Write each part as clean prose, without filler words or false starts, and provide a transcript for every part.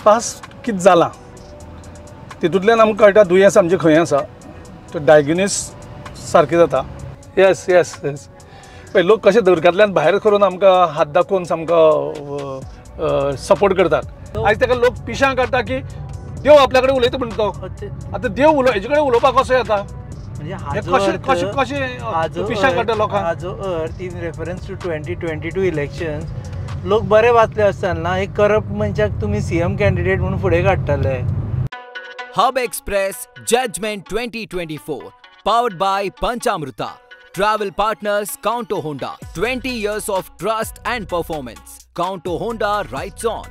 Pass कितें जालां तितूंतल्यान आमकां कळटा दुयेंस आमचें खंय आसा तो डायग्नोस सारकें जाता. येस येस येस पळय लोक कशे दर्ग्यांतल्यान भायर करून आमकां हात दाखोवन सामको सपोर्ट करतात. आयज ताका लोक पिशां काडटा की देव आपल्या कडेन उलयता म्हणटा तो. आतां देव हेजे कडेन उलोवपाक कसो येता पिशां काडटा लोकांक. हाजो अर्थ इन रेफरन्स टू 2022 इलेक्शन्स लोक बरे वाचले आसतना एक करप्ट मनशाक तुमी सीएम कॅन्डिडेट म्हणून फुडें काडटाले. हब express judgement 2024 powered by Panchamrita. Travel partners Kaunto Honda. 20 years of trust and performance. Kaunto Honda rides on.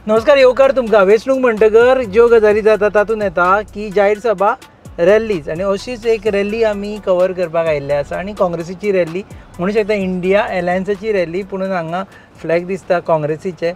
नमस्कार येवकार तुमकां. वेंचणूक म्हणटकर ज्यो गजाली जाता तातूंत येता की जाहीर सभा रॅलीज आनी अशीच एक रॅली आमी कवर करपाक आयिल्ले आसा आनी काँग्रेसीची रॅली म्हणूं शकता इंडिया एलायन्साची रॅली पुणून हांगा फ्लॅग दिसता काँग्रेसीचे.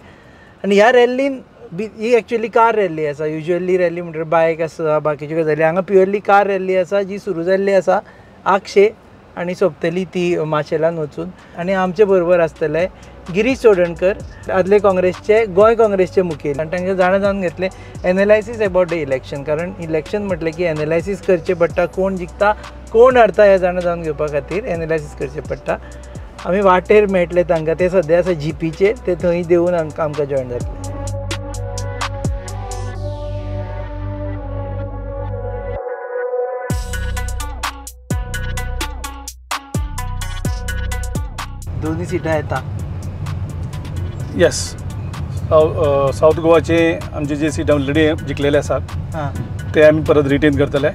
आनी ह्या रॅलीन ही एक्चुअली कार रॅली आसा. युजली रॅली म्हणटर बायक आसा बाकीच्यो गजाली. हांगा प्युअरली कार रॅली आसा जी सुरू जाल्ली आसा आगशे आनी सोंपतली ती माशेलान वचून. आनी आमचे बरोबर आसतले गिरीश चोडणकर आदले काँग्रेसचे गोंय काँग्रेसचे मुखेल आनी तांचे जाणा जावन घेतले एनालायसीस अबावट द इलेक्शन. कारण इलेक्शन म्हटलें की एनालायसीस करचें पडटा कोण जिखता कोण हारता हें जाणा जावन घेवपा खातीर एनालायसीस करचें पडटा. आमी वाटेर मेळटले तांकां. ते सद्या आसा जीपीचेर ते थंय देवन आमकां जॉयन जातले. दोन्ही सिटां येता. येस साऊथ गोवाचे आमचे जे सीट ऑलरेडी जिखलेले आसात ते आमी परत रिटेन करतले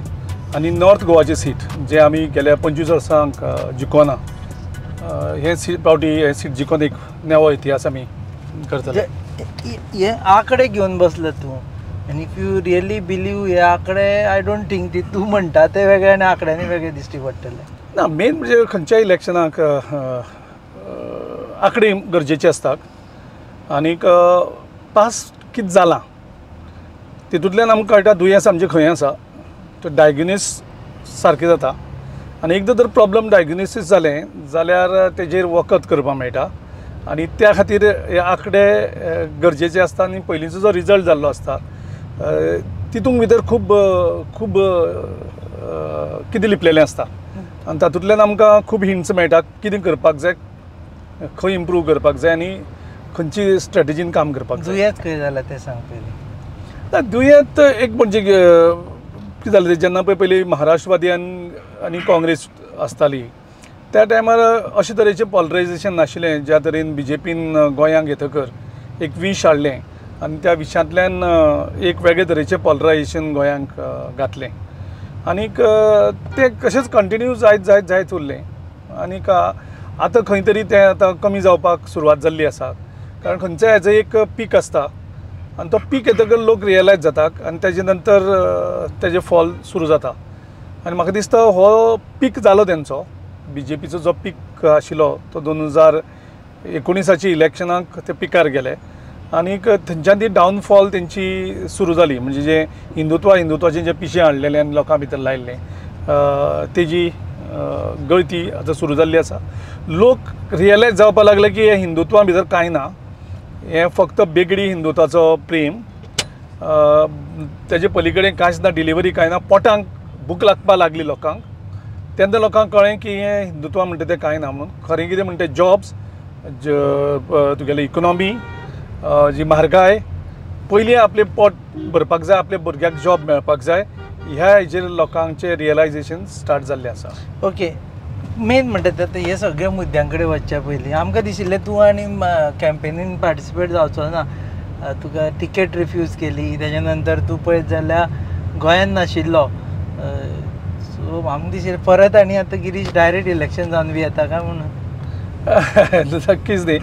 आनी नॉर्थ गोवाचे सीट जे आमी गेल्या 25 वर्सांक जिखोना हे सीट पावटी हे सीट जिखोन एक नवो इतिहास आमी करतले. हे आंकडे घेवन बसलो तूं आनी इफ यू रियली बिलीव हे आंकडे आय डोंट थिंक ती तूं म्हणटा ते वेगळे आनी आंकड्यांनी वेगळे दिश्टी पडटले. ना मेन म्हणजे खंयच्याय इलेक्शनाक आंकडे गरजेचे आसतात. आनीक पास कितें जालां तितूंतल्यान आमकां कळटा दुयेंस आमचें खंय आसा तो डायग्नोस सारकें जाता. आनी एकदां जर प्रॉब्लम डायग्नोसीस जालें जाल्यार तेजेर वखद करपाक मेळटा आनी त्या खातीर हे आंकडे गरजेचे आसता. आनी पयलींचो जो रिजल्ट जाल्लो आसता तितूंत भितर खूब खूब कितें लिपलेलें आसता आनी तातूंतल्यान आमकां खूब हिंट्स मेळटा कितें करपाक जाय खंय इम्प्रूव करपाक जाय आनी खंयची स्ट्रेटजीन काम करपाक जाय. दुयेंत खंय जालां तें सांग पयलीं. ना दुयेंत एक म्हणजे कितें जालें जेन्ना पयलीं महाराष्ट्रवादी आनी काँग्रेस आसताली त्या टायमार अशे तरेचें पॉलरायजेशन नाशिल्लें ज्या तरेन बीजेपीन गोंयांक येतकर एक विश हाडलें आनी त्या विशांतल्यान एक वेगळे तरेचें पॉलरायजेशन गोंयांक घातलें आनीक तें कशेंच कंटिन्यू जायत उरलें. आनीक आतां खंय तरी तें आतां कमी जावपाक सुरवात जाल्ली आसा. कारण खंयच्याय हेजो एक पीक आसता आनी तो पीक येतकर लोक रियलायज जातात आनी तेजे नंतर तेजे फॉल सुरू जाता. आनी म्हाका दिसता हो पीक जालो तेंचो बीजेपीचो जो पीक आशिल्लो तो 2019 इलेक्शनाक ते पिकार गेले आनीक थंयच्यान ती डावनफॉल तेंची सुरू जाली. म्हणजे जे हिंदुत्वाचें जे पिशें हाडलेलें आनी लोकां भितर लायिल्लें तेजी गळती आतां सुरू जाल्ली आसा. लोक रियलायज जावपाक लागले की हे हिंदुत्वा भितर कांय ना हें फक्त बेगडी हिंदुत्वाचो प्रेम तेजे पलीकडेन कांयच ना डिलिव्हरी कांय ना. पोटांक भूक लागपाक लागली लोकांक तेन्ना लोकांक कळ्ळें की हें हिंदुत्वा म्हणटा तें कांय ना म्हणून. खरें कितें म्हणटा जॉब्स तुगेले इकॉनॉमी जी म्हारगाय पयलीं आपलें पोट भरपाक जाय आपल्या भुरग्याक जॉब मेळपाक जाय ह्या हेजेर लोकांचें रियलायजेशन स्टार्ट जाल्लें आसा. ओके मेन म्हणटा तें हे सगळ्या मुद्द्यां कडेन वचच्या पयलीं आमकां दिशिल्लें तूं आनी कॅम्पेनीन पार्टिसिपेट जावचो ना. तुका टिकेट रिफ्यूज केली तेज्या नंतर तूं पळयत जाल्यार गोंयांत नाशिल्लो. सो आमकां दिशिल्लें परत आनी आतां गिरीश डायरेक्ट इलेक्शन जावन बी येता काय म्हणून. नक्कीच न्ही.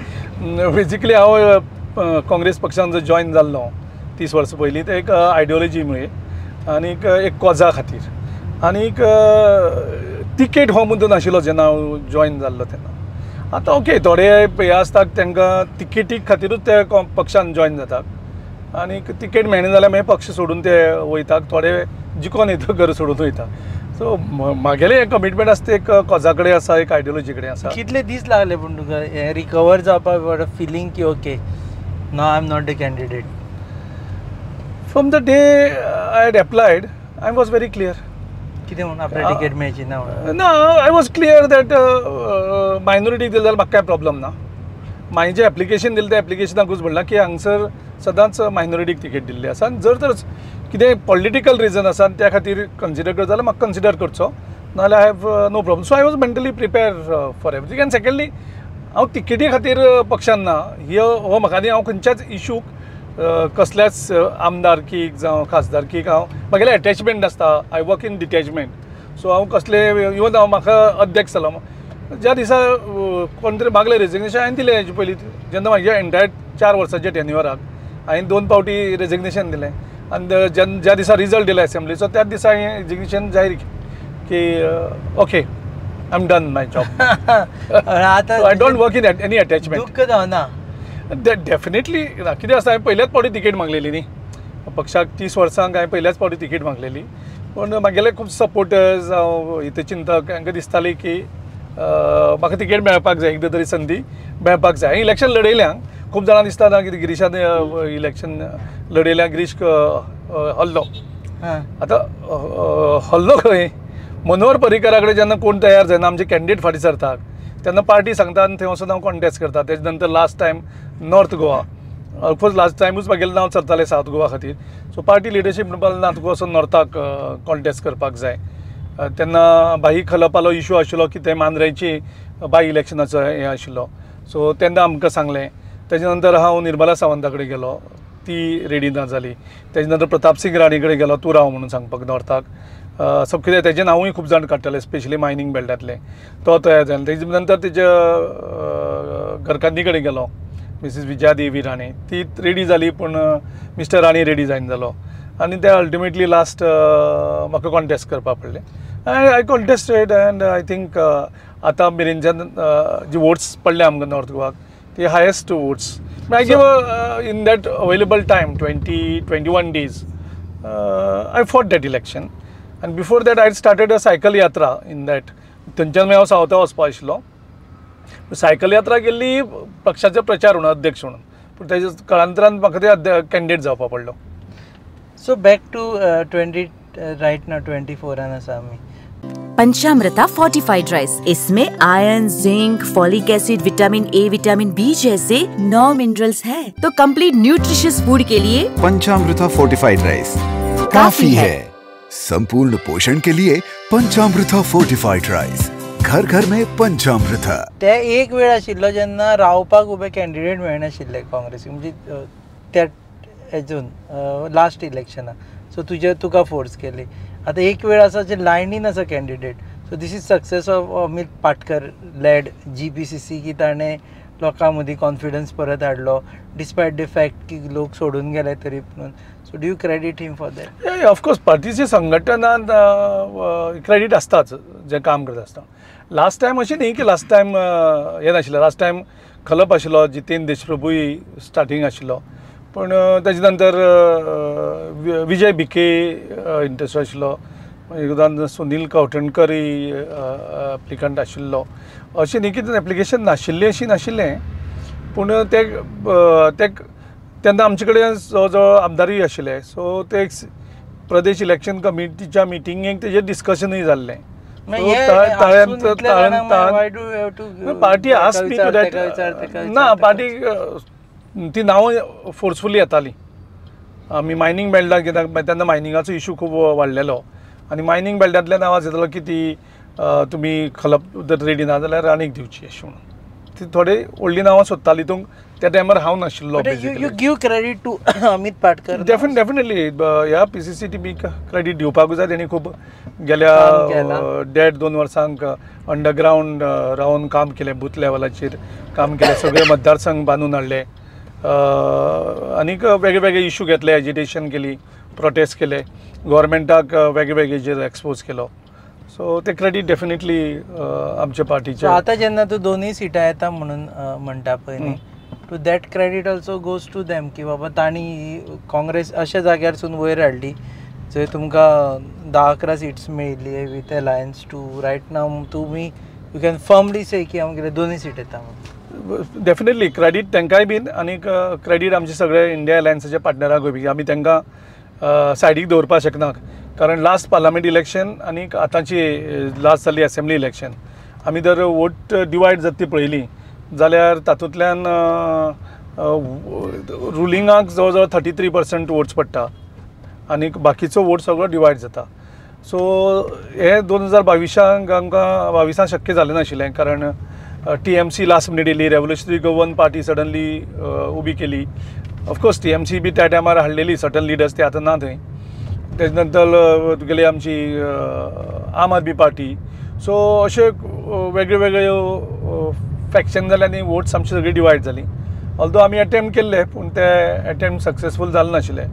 बेजिकली हांव काँग्रेस पक्षान जो जॉयन जाल्लो 30 वर्सां पयलीं ते एक आयडियोलॉजी मुळे आनीक एक कॉजा खातीर आनीक तिकेट हो मुद्दो नाशिल्लो जेन्ना हांव जॉयन जाल्लो तेन्ना. आतां ओके थोडे हे आसतात तांकां तिकेटी खातीरूच ते पक्षान जॉयन जातात आनीक तिकेट मेळना जाल्यार मागीर पक्ष सोडून ते वयतात. थोडे जिखोन येता घर सोडून वयता. सो म्हागेलें कमिटमेंट आसा तें एक कॉजा कडेन आसा, एक आयडियोलॉजी कडेन आसा. कितले दीस लागले पूण तुका हें रिकवर जावपाक फिलींग की okay now I am not the candidate? From the day I had applied I was very clear. कितें म्हणून आपल्याक टिकेट मेळची ना म्हणून? ना, आय वॉज क्लियर दॅट मायनॉरिटीक दिलें जाल्यार म्हाका कांय प्रॉब्लम ना. हांवें जें एप्लिकेशन दिलें त्या एप्लिकेशनाकूच म्हणलां की हांगसर सदांच मायनॉरिटीक तिकेट दिल्ली आसा आनी जर तर कितें पॉलिटिकल रिजन आसा आनी त्या खातीर कन्सिडर करता जाल्यार म्हाका कन्सिडर करचो, नाजाल्यार I have no problem. So I was mentally prepare for everything. And secondly हांव तिकेटी खातीर पक्षान ना. हो म्हाका न्ही, हांव खंयच्याच इशूक कसल्याच आमदारकीक जावं खासदारकीक म्हागेलें एटॅचमेंट नासता. I work in detachment. So हांव कसले इवन हांव म्हाका अध्यक्ष जालो ज्या दिसा कोण तरी मागलें रेजिग्नेशन हांवें दिलें. हेजे पयलीं जेन्ना म्हाज्या एंटायर 4 वर्सांच्या टेन्युअराक हांवें 2 फावटी रेजिग्नेशन दिलें आनी ज्या दिसा रिजल्ट दिलो एसेंब्लीचो त्याच दिसा हांवें रेजिग्नेशन जाहीर की okay I am done my job. आतां I don't work in any attachment. दुख्ख जावना? डेफिनेटली कितें आसा, हांवें पयल्याच फावटी तिकेट मागलेली न्ही पक्षाक. 30 वर्सांक हांवें पयल्याच फावटी तिकेट मागलेली. पूण म्हागेले खूब सपोर्टर्स जावं हितचिंतक हांकां दिसताली की म्हाका तिकेट मेळपाक जाय, एकदां तरी संदी मेळपाक जाय. हांवें इलेक्शन लडयल्यां. खूब जाणां दिसता ना की गिरीशान इलेक्शन लडयल्यां, गिरीश हल्लो. आतां हल्लो खंय? मनोहर पर्रीकरा कडेन जेन्ना कोण तयार जायना आमचे कॅन्डिडेट फाटीं सरतात तेन्ना पार्टी सांगता आनी थंय वचून हांव कॉन्टेस्ट करता. तेजे नंतर last time north Goa, of course last टायमूच म्हागेलें नांव चलतालें सावथ गोवा खातीर. सो पार्टी लिडरशीप म्हणपाक ना तुका वचून नॉर्थाक कॉन्टेस्ट करपाक जाय. तेन्ना बाई खलपालो इशू आशिल्लो की ते मांद्रेची बाय इलेक्शनाचो हें आशिल्लो. सो तेन्ना आमकां सांगलें. तेजे नंतर हांव निर्मला सावंता कडेन गेलो, ती रेडी ना जाली. तेजे नंतर प्रताप सिंग राणे कडेन गेलो, तूं राव म्हणून सांगपाक नॉर्थाक. सो कितें तेजें नांवूय खूब जाण काडटाले, स्पेशली मायनींग बेल्टांतले. तो तयार जालो. तेजे नंतर तेज्या घरकान्नी कडेन गेलो, मिसीस विजया देवी राणे. ती रेडी जाली पूण मिस्टर राणे रेडी जायना जालो आनी ते अल्टिमेटली लास्ट म्हाका कॉन्टेस्ट करपाक पडलें. I contested and I think आतां मेरेनच्यान जी वोट्स पडले आमकां नॉर्थ गोवाक ती highest votes. I give in that available time 21 days I fought that election. आनी before that I started a cycle yatra in that. थंयच्यान हांव सावथा वचपा आशिल्लो. सायकल यात्रा केल्ली पक्षाचो प्रचार म्हणून, अध्यक्ष म्हणून. पूण तेजे काळांतरान म्हाका ते कॅन्डिडेट जावपा पडलो. सो बॅक टू 20 राइट ना 24 आसा आमी. पंचामृता फोर्टिफाइड राइस, इसमें iron, zinc, folic acid, vitamin A, vitamin B जैसे 9 मिनरल्स हैं। तो कंप्लीट न्यूट्रिशियस फूड के लिए पंचामृता फोर्टिफाइड राइस काफी है। संपूर्ण पोषण के लिए पंचामृता फोर्टिफाइड राइस, घर घर में पंचामृता. ते एक वेळ आशिल्लो जेन्ना रावपाक उबे कॅन्डिडेट मेळनाशिल्ले काँग्रेसीक, म्हणजे त्या हेजून लास्ट इलेक्शनाक. सो तुका फोर्स केली. आता एक वेळ आसा जे लायनीन आसा candidate. So this is success of Amit Patkar led GPCC की ताणें लोकां मदीं कॉन्फिडन्स परत हाडलो डिस्पायट द फॅक्ट की लोक सोडून गेले तरी पूण. So do you credit him for that? Of course पार्टीची संघटनान क्रेडीट आसताच जे काम करता आसता. लास्ट टायम अशें न्ही की लास्ट टायम हें नाशिल्लें. लास्ट टायम खलप आशिल्लो, जितेंद्र देशप्रभूय स्टार्टींग आशिल्लो. पूण तेजे नंतर विजय भिके इंट्रस्ट आशिल्लो. एकदां सुनील कवठणकरय एप्लिकंट आशिल्लो. अशें न्ही की एप्लिकेशन नाशिल्लें अशी नाशिल्लें. पूण ते तेन्ना आमचे कडेन जवळ जवळ आमदारूय आशिल्ले. सो ते प्रदेश इलेक्शन कमिटीच्या मिटिंगेक तेजेर डिस्कशनूय जाल्लें. Party asked me to that. ना, पार्टी ती नांवां फोर्सफुली येताली. आमी मायनींग बेल्टाक कित्याक तेन्ना मायनिंगाचो इशू खूब वाडलेलो आनी मायनींग बेल्टांतल्यान आवाज येतालो की ती तुमी खलप जर रेडी ना जाल्यार आनीक दिवची अशें म्हणून. ती थोडी व्हडलीं नांवां सोदताली. त्या टायमार हांव नाशिल्लो. You give credit to Amit Patkar? Definitely ह्या PCC टीमीक क्रेडीट दिवपाकूच जाय. तेणी खूब गेल्या 1.5-2 वर्सांक अंडरग्रावंड रावन काम केलें. बूथ लेवलाचेर काम केलें. सगळे मतदारसंघ बांदून हाडले. आनीक वेगळे वेगळे इशू घेतले. एजिटेशन केली, प्रोटेस्ट केले, गव्हर्मेंटाक वेगळे वेगळे एक्सपोज केलो. सो ते क्रेडीट डेफिनेटली आमच्या पार्टीचे. आतां जेन्ना तूं दोनूय सिटां येता म्हणून म्हणटा पळय न्ही, to that credit also goes to them की बाबा तांणी काँग्रेस अशा जाग्यारसून वयर हाडली जंय तुमकां 10-11 सीट्स मेळिल्ली with alliance too right now तुमी यू कॅन फर्मली से की आमगेले 2 सीट येता म्हणून. डेफिनेटली क्रेडीट तांकांय बीन आनी क्रेडीट आमचे सगळे इंडिया अलायन्साच्या पार्टनरांकूय बी. आमी तांकां सायडीक दवरपाक शकनात कारण लास्ट पार्लमेंट इलेक्शन आनी आतांची लास्ट जाल्ली असेंब्ली इलेक्शन आमी जर वोट डिवायड जाता ती पळयली जाल्यार तातूंतल्यान रुलिंगाक जवळ जवळ 33% वोट्स पडटा आनी बाकीचो वोट सगळो डिवायड जाता. सो हे 2022 शक्य जालें नाशिल्लें कारण TMC लास्ट मिनीट येयली, रेव्होल्युशनरी गोवन पार्टी सडनली उबी केली. ऑफकोर्स TMC बी त्या टायमार हाडलेली सर्टन लिडर्स, ते आतां ना थंय. तेजे नंतर तुगेली आमची आम आदमी पार्टी. सो अशे वेगळे वेगळे फॅक्शन जाले आनी वोट्स आमची सगळी डिवायड जाली. ऑल्दो आमी अटेम्प्ट केल्ले पूण ते अटेम्प्ट सक्सेसफूल जालें नाशिल्लें.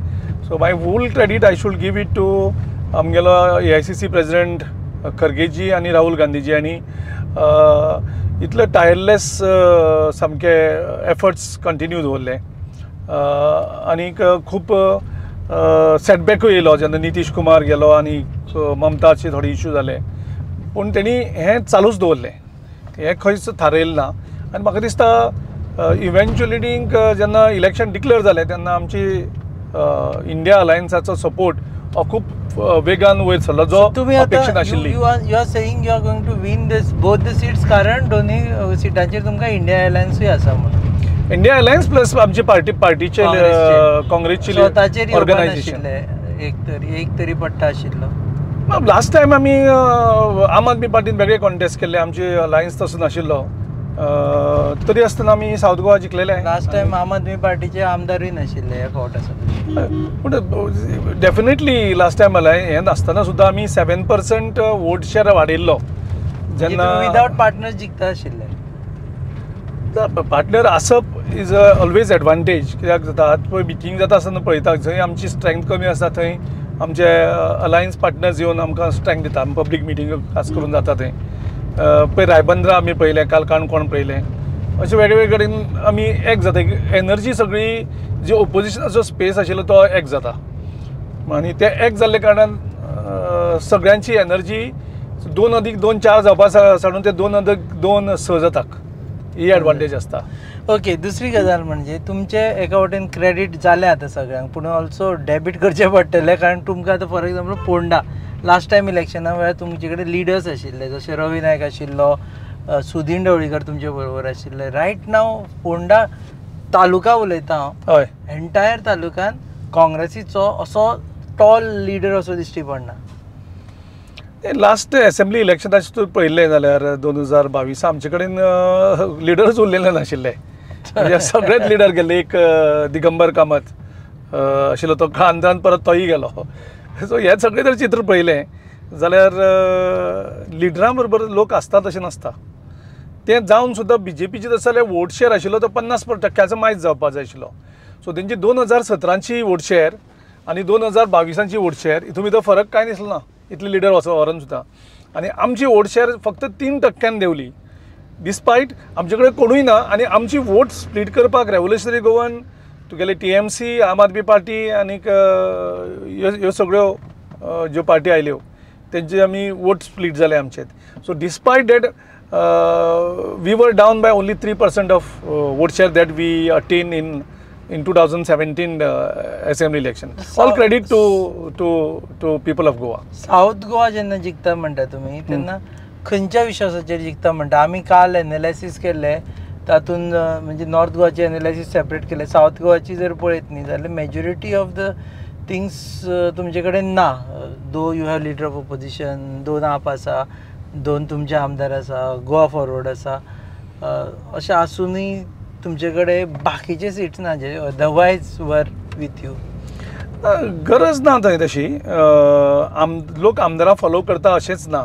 So my full credit I should give it to आमगेलो AICC प्रेसिडेंट खरगेजी आनी राहुल गांधीजी आनी इतले टायरलेस सामके एफर्ट्स कंटिन्यू दवरले. आनीक खूब सेटबॅकूय येयलो जेन्ना नितीश कुमार गेलो आनी ममताचे थोडे इश्यू जाले पूण तेणी हें चालूच दवरलें. हें खंयच थारयलें ना आनी म्हाका दिसता इव्हेंच्युअलिटीक जेन्ना इलेक्शन डिक्लेअर जालें तेन्ना आमची इंडिया अलायन्साचो सपोर्ट हो खूब वेगान वयर सरलो जो अपेक्षीत आशिल्ली. You are saying you are going to win this both the seats कारण दोन्ही सिटांचेर तुमकां इंडिया अलायन्सूय आसा म्हणून. इंडिया अलायन्स प्लस आमची पार्टीचे काँग्रेसची ऑर्गनायझेशन एक तरी पट्टा आशिल्लो. लास्ट टायम आमी आम आदमी पार्टीन वेगळे कॉन्टेस्ट केल्ले, आमचे अलायन्स तसो नाशिल्लो. तरी आसतना आमी सावथ गोवा जिखलेले. लास्ट टायम आम आदमी पार्टीचे आमदारूय नाशिल्ले ह्या फावट आसा. पूण डेफिनेटली लास्ट टायम हें नासतना सुद्दां आमी 7% वोट शेअर वाडयल्लो. जेन्ना विदाउट पार्टनर्स जिखता आशिल्ले. पार्टनर आसप इज ऑलवेज एडवांटेज. कित्याक जाता आतां पळय मिटींग जाता आसतना पळयता जंय आमची स्ट्रेंथ कमी आसा थंय आमचे अलायन्स पार्टनर्स येवन आमकां स्ट्रेंथ दिता. पब्लीक मिटींग खास करून जाता थंय. पळय रायबंद्रा आमी पळयलें, काल काणकोण पळयलें. अशें वेगवेगळे कडेन आमी एक जाता. एनर्जी सगळी जी ओपोजिशनाचो स्पेस आशिल्लो तो एक जाता आनी ते एक जाल्ले कारणान सगळ्यांची एनर्जी 2+2 4 जावपा साडून ते 2+2 6 जातात. ही एडवांटेज आसता. ओके. दुसरी गजाल म्हणजे तुमचे एका वटेन क्रेडीट जालें आतां सगळ्यांक पूण ऑल्सो डेबीट करचें पडटलें कारण तुमकां आतां for example Ponda last time इलेक्शना वेळार तुमचे कडेन लिडर्स आशिल्ले जशे रवी नायक आशिल्लो, सुदीन ढवळीकर तुमचे बरोबर आशिल्ले. रायट नाव फोंडा तालुका उलयता हांव, हय एंटायर तालुक्यान काँग्रेसीचो असो टॉल लिडर असो दिश्टी पडना. लास्ट असेंब्ली इलेक्शनाचे तूं पळयलें जाल्यार 2022 आमचे कडेन लिडर्स उरलेले नाशिल्ले. म्हणजे सगळेच लिडर गेले. एक दिगंबर कामत आशिल्लो तो खानदान परत तोय गेलो. सो हे सगळें जर चित्र पळयलें जाल्यार लिडरां बरोबर लोक आसतात अशें नासता. तें जावन सुद्दां BJPची जसो जाल्यार वोट शेअर आशिल्लो तो 50% मायज जावपाक जाय आशिल्लो. सो तेंची 2017ची वोट शेअर आनी 2022ची वोट शेअर हितून भितर फरक कांय दिसलो ना. इतले लिडर व्हरोन सुद्दां आनी आमची वोट शेअर फक्त 3% देंवली डिस्पायट आमचे कडेन कोणूय ना. आनी आमची वोट स्प्लीट करपाक रेव्होल्युशनरी गोवन तुगेले TMC, आम आदमी पार्टी आनीक ह्यो सगळ्यो ज्यो पार्टी आयल्यो तेंचे आमी वोट स्प्लीट जाले आमचे. So despite that we were down by only 3% of vote share that we attain in 2017 assembly election. All credit to people of Goa. South Goa जेन्ना जिखता म्हणटा तुमी तेन्ना खंयच्या विश्वासाचेर जिखता म्हणटा. आमी काल एनालायसीस केल्ले तातूंत म्हणजे नॉर्थ गोवाचे एनालायसीस सेपरेट केले. साऊथ गोवाची जर पळयत न्ही जाल्यार मेजॉरिटी ऑफ द थिंग्स तुमचे कडेन ना. Do you have leader of opposition, 2 AAP आसा, 2 तुमचे आमदार आसा, गोवा फॉरवर्ड आसा. अशें आसुनूय तुमचे कडेन बाकीचे सीट्स ना जे अदरवायज वर विथ यू. गरज ना थंय तशी. लोक आमदारां फॉलो करता अशेंच ना.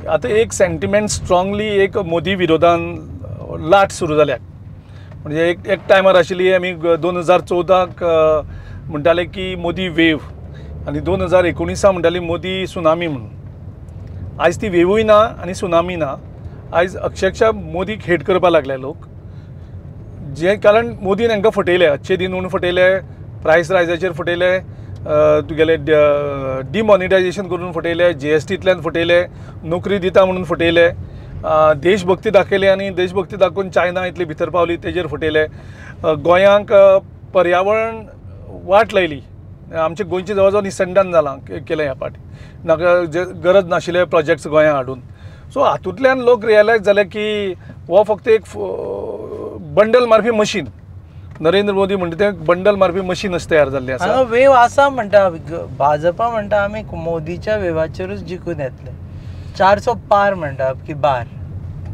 आतां एक सेंटिमेंट स्ट्रॉंगली एक मोदी विरोधान लाट सुरू जाल्या. म्हणजे एक टायमार आशिल्ली आमी 2014क म्हणटाले की मोदी वेव आनी 2019 म्हणटाली मोदी सुनामी म्हणून. आयज ती वेवूय ना आनी सुनामी ना. आयज अक्षरशः मोदीक हेट करपाक लागले लोक. जे कारण मोदीन हांकां फटयले, अच्छे दिन म्हणून फटयले, प्रायस रायजाचेर फटयले, तुगेले डिमॉनिटायजेशन करून फटयले, GSTंतल्यान फटयले, नोकरी दिता म्हणून फटयले, देशभक्ती दाखयली आनी देशभक्ती दाखोवन चायना इतली भितर पावली तेजेर फटयले. गोंयांक पर्यावरण वाट लायली, आमचे गोंयचे जवळ जवळ निसंधान जालां केलें ह्या फाटी, नाका गरज नाशिल्ले प्रोजेक्ट्स गोंयांत हाडून. सो हातूंतल्यान लोक रियलायज जाले की हो फक्त एक बंडल मारपी मशीन, नरेंद्र मोदी म्हणटा तें बंडल मारपी मशीन अशें तयार जाल्लें आसा. वेव आसा म्हणटा भाजपा म्हणटा आमी मोदीच्या वेवाचेरूच जिखून येतले, 400 पार म्हणटा की बार.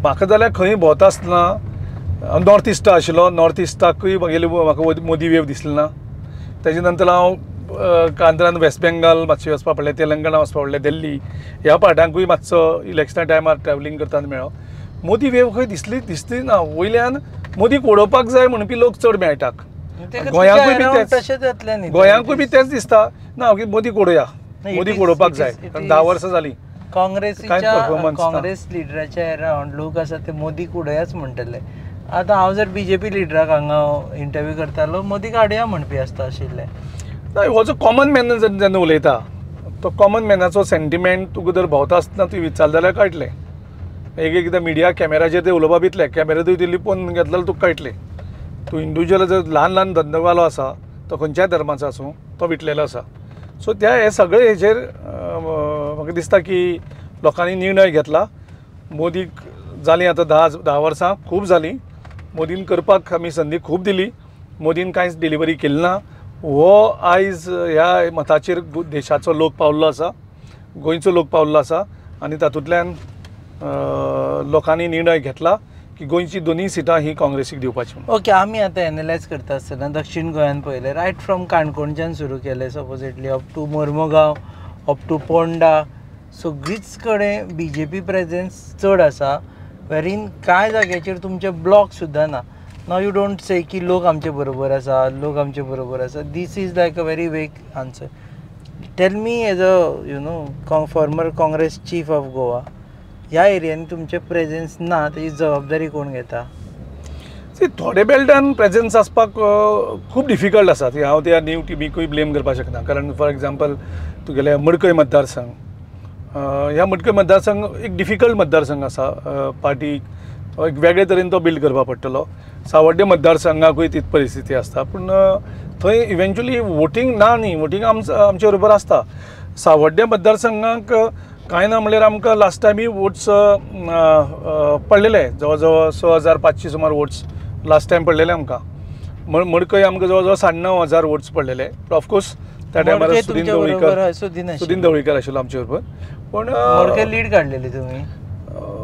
म्हाका जाल्यार खंय भोंवता आसतना नॉर्थ इस्टा आशिल्लो, नॉर्थ इस्टाकूय म्हाका मोदी वेव दिसली ना. तेजे नंतर हांव आंध्रान वेस्ट बेंगाल मातशें वचपा पडलें, तेलंगणा वचपा पडलें, दिल्ली ह्या पार्टांकूय मातसो इलेक्शना टायमार ट्रॅव्हलिंग करतना मेळ्ळो. मोदी वेव खंय दिसली ना. वयल्यान मोदीक ओडोवपाक जाय म्हणपी लोक चड मेळटात. गोंयांकूय बी तेच दिसता ना की मोदीक ओडोवया, मोदीक ओडोवपाक जाय, कारण 10 वर्सां जालीं. काँग्रेस लिडराच्या एराउंड लोक आसा ते मोदीक उडयाच म्हणटले. आतां हांव जर BJP लिडराक हांगा इंटरव्यू करतालो, मोदीक हाडया म्हणपी आसता आशिल्ले. हो जो कॉमन मॅन जेन्ना उलयता, तो कॉमन मॅनाचो सेंटिमेंट तुका जर भोंवता आसतना तुवें विचारलें जाल्यार कळटलें. एकदां मिडिया कॅमेराचेर ते उलोवपा भितले, कॅमेरा दिल्ली पोवन घेतलो जाल्यार तुका कळटलें. तूं इंडिव्युज्युअल जर ल्हान धंदोवालो आसा, तो खंयच्याय धर्माचो आसूं, तो विटलेलो आसा. सो हे सगळे हेजेर म्हाका दिसता की लोकांनी निर्णय घेतला. मोदीक जालीं आतां 10 वर्सां खूब जालीं. मोदीन करपाक आमी संदी खूब दिली, मोदीन कांयच डिलिव्हरी केली ना. हो आयज ह्या मताचेर देशाचो लोक पावल्लो आसा, गोंयचो लोक पावल्लो आसा, आनी तातूंतल्यान लोकांनी निर्णय घेतला की गोंयची दोनूय सिटां ही काँग्रेसीक दिवपाची. ओके, आमी आतां एनालायज करता आसतना दक्षिण गोंयान पळयलें, रायट फ्रॉम काणकोणच्यान सुरू केलें supposedly up to Mormugao, up to Ponda, सगळीच कडेन BJP प्रेजेन्स चड आसा. वेरीन कांय जाग्याचेर तुमचे ब्लॉक सुद्दां ना. नाव यू डोंट से की लोक आमचे बरोबर आसा, लोक आमचे बरोबर आसा. This is like a very vague answer. Tell me as a former Congress chief of Goa, ह्या एरियांनी तुमचे प्रेजेन्स ना, तेजी जबाबदारी कोण घेता? थोडे बेल्टान प्रेजेन्स आसपाक खूब डिफिकल्ट आसा. हांव त्या न्यू टीमीकूय ब्लेम करपाक शकना, कारण फॉर एग्जाम्पल तुगेले मडकय मतदारसंघ, ह्या मडकय मतदारसंघ एक डिफिकल्ट मतदारसंघ आसा. पार्टीक एक वेगळे तरेन तो बिल्ड करपाक पडटलो. सावड्डे मतदारसंघाकूय तीच परिस्थिती आसता, पूण थंय इवेंच्युअली वोटींग ना न्ही, वोटींग आमचे बरोबर आसता. सावड्डे मतदारसंघाक कांय ना म्हणल्यार आमकां लास्ट टायमी वोट्स पडलेले, जवळ जवळ 6500 सुमार वोट्स लास्ट टायम पडलेले आमकां. मडकय आमकां जवळ जवळ 95,000 वोट्स पडलेले. ऑफकोर्स त्या टायमार सुदीन ढवळीकर आशिल्लो आमचे बरोबर, पण लीड काडलेली तुमी.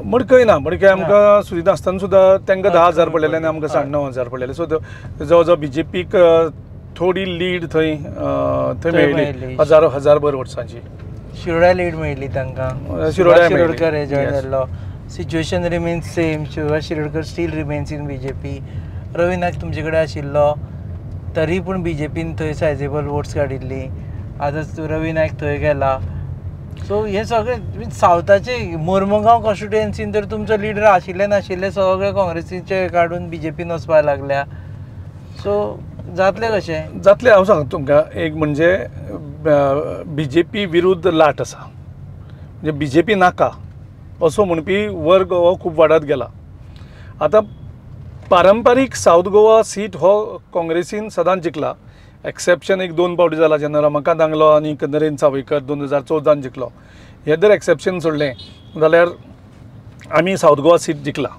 मडकय ना, मडकय आमकां सुदीन आसतना सुद्दां तांकां 10,000 पडलेले आनी आमकां 96,000 पडलेले. सो जवळ जवळ BJPक थोडी लीड थंय मेळ्ळी, हजार भर वोट्सांची. शिरोड्या लीड मेळ्ळी तांकां, शिरोडकर हे जॉयन जाल्लो. Situation remains same, Shirodkar steel remains in BJP. Ravi Naik तुमचे कडेन आशिल्लो, तरी पूण BJPन थंय सायजेबल वोट्स काडिल्ली. आतां रवी नायक थंय गेला. सो हे सगळे सावथाचे मोर्मुगांव कॉन्स्टिट्युएन्सीन तर तुमचो लिडर आशिल्ले नाशिल्ले सगळे काँग्रेसीचे काडून BJPन वचपाक लागल्या. सो जातलें कशें? जातलें. हांव सांगता तुमकां, एक म्हणजे BJP विरुद्ध लाट आसा, म्हणजे BJP नाका असो म्हणपी वर्ग हो खूब वाडत गेला. आतां पारंपारीक सावथ गोवा सीट हो काँग्रेसीन सदांच जिखला. एक्सेप्शन एक 2 फावटी जाला, जेन्ना रमाकांत आंगलो आनी नरेंद्र सावयकर 2014 जिखलो. हे जर एक्सेप्शन सोडलें जाल्यार आमी सावथ गोवा सीट जिखला.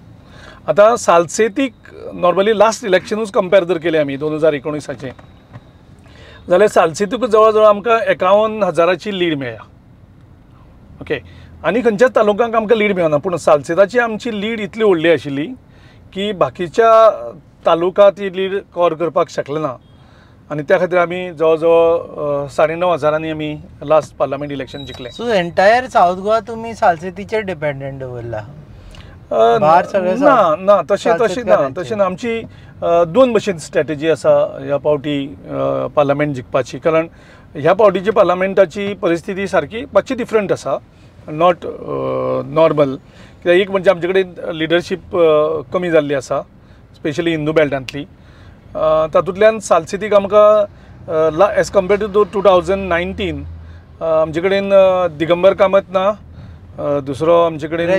आतां सालसेतीक नॉर्मली लास्ट इलेक्शनूच कंपेर जर केलें आमी 2019 जाल्यार सालसेतीक जवळ जवळ आमकां 51,000ची लीड मेळ्ळ्या. ओके, आनी खंयच्याच तालुक्यांक आमकां लीड मेळना, पूण सालसेताची आमची लीड इतली व्हडली आशिल्ली की बाकीच्या तालुका ती लीड कवर करपाक शकले ना. आनी त्या खातीर आमी जवळ जवळ 9,500 आमी लास्ट पार्लमेंट इलेक्शन जिखलें. सो एंटायर सावथ गोवा तुमी सालसेतीचेर डिपेंडंट दवरला? ना, तशें ना. आमची 2 भशेन स्ट्रॅटेजी आसा ह्या पावटी पार्लमेंट जिखपाची, कारण ह्या पावटीची पार्लमेंटाची परिस्थिती सारकी मातशी डिफरंट आसा, नॉट नॉर्मल. कित्याक एक म्हणजे आमचे कडेन लिडरशीप कमी जाल्ली आसा, स्पेशली हिंदू बेल्टांतली. तातूंतल्यान सालसेतीक आमकां एज कम्पेर्ड टू 2019 आमचे कडेन दिगंबर कामत ना, दुसरो आमचे कडेन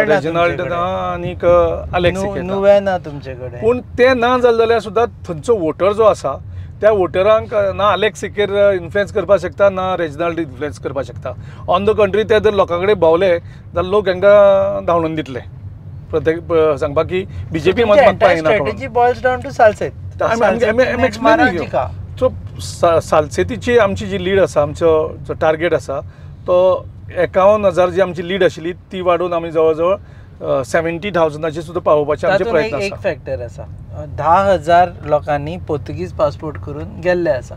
रेजिनाल्ड ना आनीक अलेक्स नुवे ना तुमचे कडेन. पूण ते ना जालें जाल्यार सुद्दां थंयचो वोटर जो आसा त्या वोटरांक ना अलेक्स सिकेर इन्फ्लुएन्स करपाक शकता ना रेजिनाल्ड इन्फ्लुएन्स करपाक शकता. ऑन द कंट्री ते जर लोकां कडेन भोंवले जाल्यार लोक हांकां धांवडून दितले. प्रत्येक सांगपाक की बीजेपी मत मागपाक येना. Strategy boils down to Salcete. So सालसेतीची आमची जी लीड आसा, आमचो जो टार्गेट आसा तो 51,000 जी आमची लीड आशिल्ली ती वाडून आमी जवळ जवळ 70,000 सुद्धा पावोवपाचे आमचे प्रयत्न आसा. एक फॅक्टर आसा, 10,000 लोकांनी पोर्तुगीज पासपोर्ट करून गेल्ले आसा.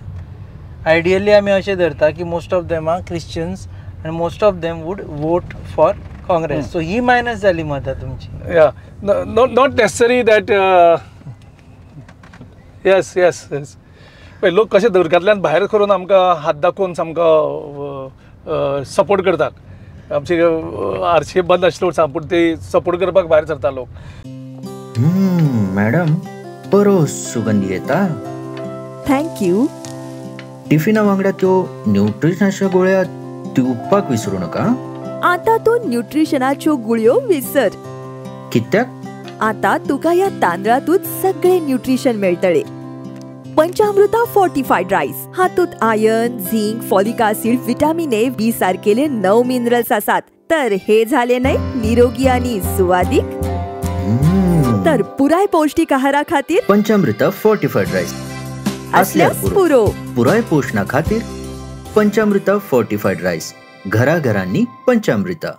आयडियली आमी अशें धरता की most of them are Christians आनी most of them would vote for Congress. So ही मायनस जाली मतां तुमची. Yeah not necessary that yes yes yes पळय लोक कशे दर्ग्यांतल्यान भायर करून आमकां हात दाखोवन सामको सपोर्ट करतात. आमचे आरक्षे बंद आशिल्लो पूण ते सपोर्ट करपाक भायर सरता लोक. मॅडम बरो सुगंधी येता. थँक्यू. टिफिना वांगडा त्यो न्यूट्रिशनाच्यो गोळ्या दिवपाक विसरू नका. आता तू न्यूट्रिशनाच्यो गुळयो विसर. कित्याक? आता तुका या तांदळातूच सगळे न्यूट्रिशन मेळटले. पंचामृता फोर्टिफाईड राईस हातूंत iron, zinc, folic acid, vitamin A, B सारकेले 9 मिनरल्स आसात. तर हे झाले नाही निरोगी आणि सुवादिक. तर पुराय पौष्टिक आहारा खातीर पंचामृता फोर्टिफाईड राईस असल्यास पुरो. पुराय पोषणा खातीर पंचामृता फोर्टिफाईड राईस. घराघरांनी पंचामृता.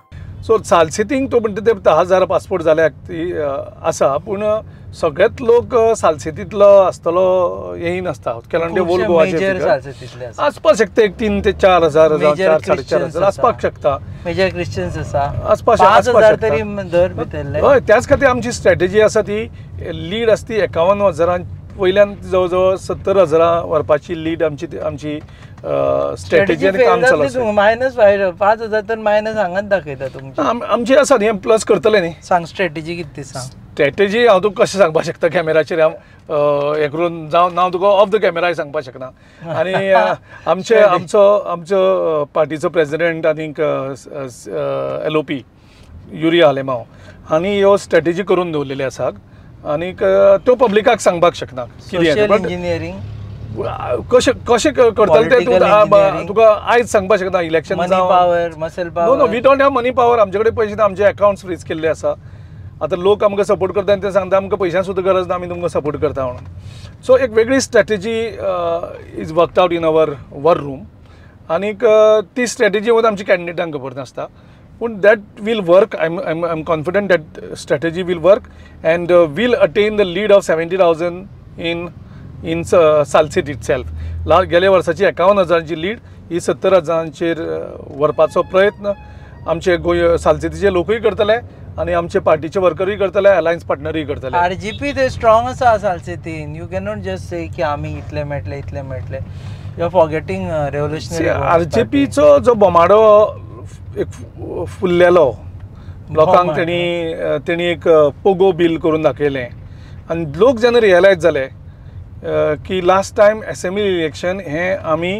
सो सालसेतींक तो म्हणटा ते 10,000 पासपोर्ट जाल्यात आसा पूण सगळेच लोक सालसेतींतलो आसतलो हेही नसता. केलांडे ओल्ड गोवाचे आसपाक शकता एक 3 ते 4,000 4,500 आसपाक शकता. मेजर क्रिश्चियन्स आसा आसपाक 5,000 तरी दर भितरले. हय त्याच खातीर आमची स्ट्रॅटेजी आसा ती लीड आसा ती 51,000 वयल्यान जवळ जवळ 70,000 व्हरपाची लीड आमची स्ट्रॅटेजी आनी काम चालू आसा. मायनस 5,000 तर मायनस हांगाच दाखयता तुमची. आमची आसा न्ही प्लस करतले न्ही. सांग स्ट्रॅटेजी कितें ती सांग. स्ट्रॅटेजी हांव तुका कशें सांगपाक शकता कॅमेराचेर हांव हें करून जावं हांव तुका ऑफ द कॅमेराय सांगपाक शकना. आनी आमचो पार्टीचो प्रेजिडेंट आनीक LOP युरिया हालेमाव हांणी ह्यो स्ट्रॅटेजी करून दवरलेली आसा आनीक त्यो पब्लिकाक सांगपाक शकना. सोशल इंजिनियरींग कशें करतले ते तुका आयज सांगपाक शकना. Election power muscle power. No we don't have money power. आमचे कडेन पयशे ना. आमचे अकाउंट्स फ्रीज केल्ले आसा. आतां लोक आमकां सपोर्ट करता आनी ते सांगता आमकां पयशां सुद्दां गरज ना आमी तुमकां सपोर्ट करता म्हणून. सो एक वेगळी strategy is worked out in our war room आनीक ती स्ट्रॅटेजी वत आमच्या कॅन्डिडेटांक खबर नासता पूण that will work. I am confident that strategy will work and will attain the lead of 70,000 in Salcete itself. गेल्या वर्साची 51,000 लीड ही 70,000 व्हरपाचो प्रयत्न आमचे सालसेतीचे लोकूय करतले आनी आमचे पार्टीचे वर्करूय करतले, अलायन्स पार्टनरूय करतले. RGP ते स्ट्रॉंग आसा सालसेतीन. यू कॅनॉट जस्ट से की आमी इतले मेळटले यू आर फॉरगेटिंग रेव्होल्युशनरी. RGPचो जो बोमाडो एक फुल्लेलो लोकांक तेणी एक पोगो बिल करून दाखयलें आनी लोक जेन्ना रियलायज जाले की लास्ट टायम असेंब्ली इलेक्शन हें आमी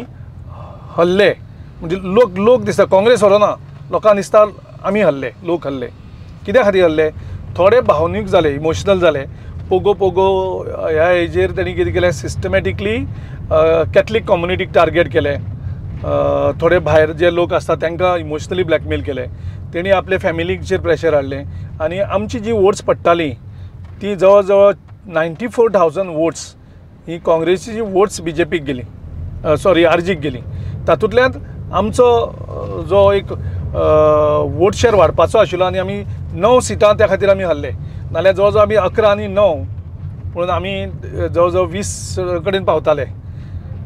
हरले म्हणजे लोक दिसता काँग्रेस हरो ना. लोकांक दिसता आमी हरले, लोक हरले. कित्या खातीर हरले? थोडे भावनीक जाले, इमोशनल जाले. पोगो ह्या हेजेर तेणी कितें केलें सिस्टमॅटिकली कॅथलीक कम्युनिटीक टार्गेट केलें. थोडे भायर जे लोक आसता तांकां इमोशनली ब्लॅकमेल केले. तेणी आपले फॅमिलीचेर प्रेशर हाडलें आनी आमची जी वोट्स पडटाली ती जवळ जवळ 94,000 वोट्स ही काँग्रेसची जी वोट्स BJPक गेली, सॉरी RGक गेली. तातूंतल्यान आमचो जो एक वोट शेअर वाडपाचो आशिल्लो आनी आमी 9 सिटां त्या खातीर आमी हरले. नाल्यार जवळ जवळ आमी 11 आनी 9 म्हणून आमी जवळ जवळ 20 कडेन पावताले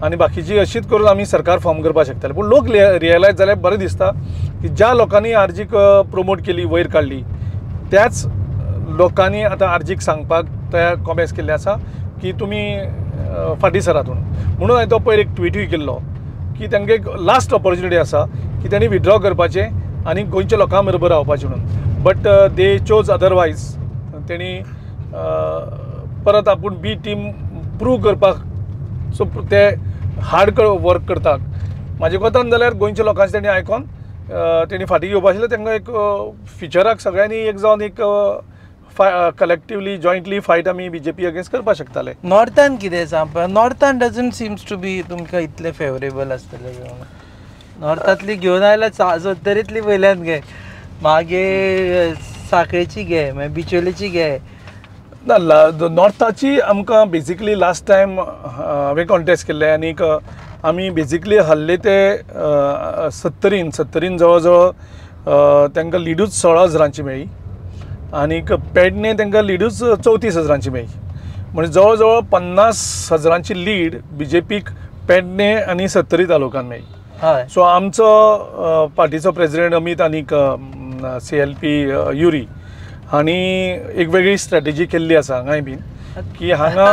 आनी बाकीची अशीच करून आमी सरकार फॉर्म करपाक शकताले. पूण लोक रियलायज जाले बरें दिसता की ज्या लोकांनी RGक प्रमोट केली, वयर काडली, त्याच लोकांनी आतां RGक सांगपाक तयार कॉमेस केल्ले आसा की तुमी फाटीं सरात म्हणून हांवें तो पयर एक ट्विटूय केल्लो की तांकां एक लास्ट ऑपॉर्च्युनिटी आसा की तांणी विथड्रॉ करपाचें आनी गोंयच्या लोकां बरोबर रावपाचें म्हणून. But they chose otherwise. तेणी परत आपूण बी टीम प्रूव करपाक सो ते हार्ड वर्क करतात. म्हाजे कोतान जाल्यार गोंयच्या लोकांचे तेणी आयकोन तेणी फाटीं घेवपा आशिल्लें. तांकां एक फिचराक सगळ्यांनी एक जावन एक कलेक्टिवली जॉयंटली फायट आमी BJP अगेन्स्ट करपाक शकताले. नॉर्थान कितें सांग, नॉर्थान डजंट सिम्स टू बी तुमकां इतले फेवरेबल आसतले. नॉर्थांतली घेवन आयल्यार 70तली वयल्यान घे, मागे साखळेची घे, मागीर बिचोलेची घे. ना नॉर्थाची आमकां बेजिकली लास्ट टायम हांवें कॉन्टेस्ट केल्ले आनीक आमी बेजिकली हल्ले ते 70 जवळ जवळ तांकां लिडूच 16,000ची मेळ्ळी आनीक पेडणे तांकां लिडूच 34,000ची मेळ्ळी. म्हणजे जवळ जवळ 50,000ची लीड BJPक पेडणे आनी 70 तालुक्यान मेळ्ळी. सो आमचो पार्टीचो प्रेसिडेंट अमित आनीक CLP युरी हांणी एक वेगळी स्ट्रॅटेजी केल्ली आसा हांगाय बीन की हांगा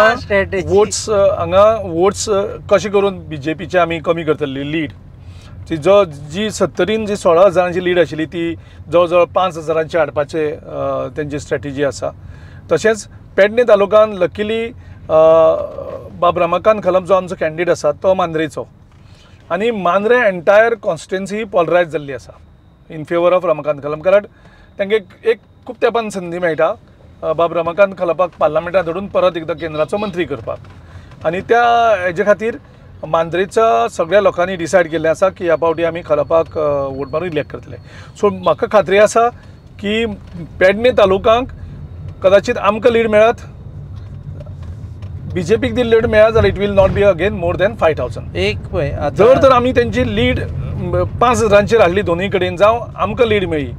वोट्स कशें करून BJPचे आमी कमी करतली लीड. जी 70 जी 16,000ची लीड आशिल्ली ती जवळ जवळ 5,000ची हाडपाचे तेंची स्ट्रॅटेजी आसा. तशेंच पेडणे तालुक्यान लकीली बाब रमाकांत खलप जो आमचो कॅन्डिडेट आसा तो मांद्रेचो आनी मांद्रे एंटायर कॉन्स्टिट्युएन्सी पॉलरायज जाल्ली आसा in favour of Ramakant Khalap. कारण तांकां एक खूब तेंपान संदी मेळटा बाब रमाकांत खलपाक पार्लमेंटांत धाडून परत एकदां केंद्राचो मंत्री करपाक आनी त्या हेजे खातीर मांद्रेच्या सगळ्या लोकांनी डिसायड केल्लें आसा की ह्या फावटी आमी खलपाक वोट मारून इलेक्ट करतले. सो म्हाका खात्री आसा की पेडणे तालुक्यांक कदाचित आमकां लीड मेळत, BJPक ती लीड मेळत जाल्यार it will not be again more than 5,000. एक पळय जर तर आमी तेंची लीड 5,000चेर हाडली दोनूय कडेन जावं आमकां लीड मेळ्ळी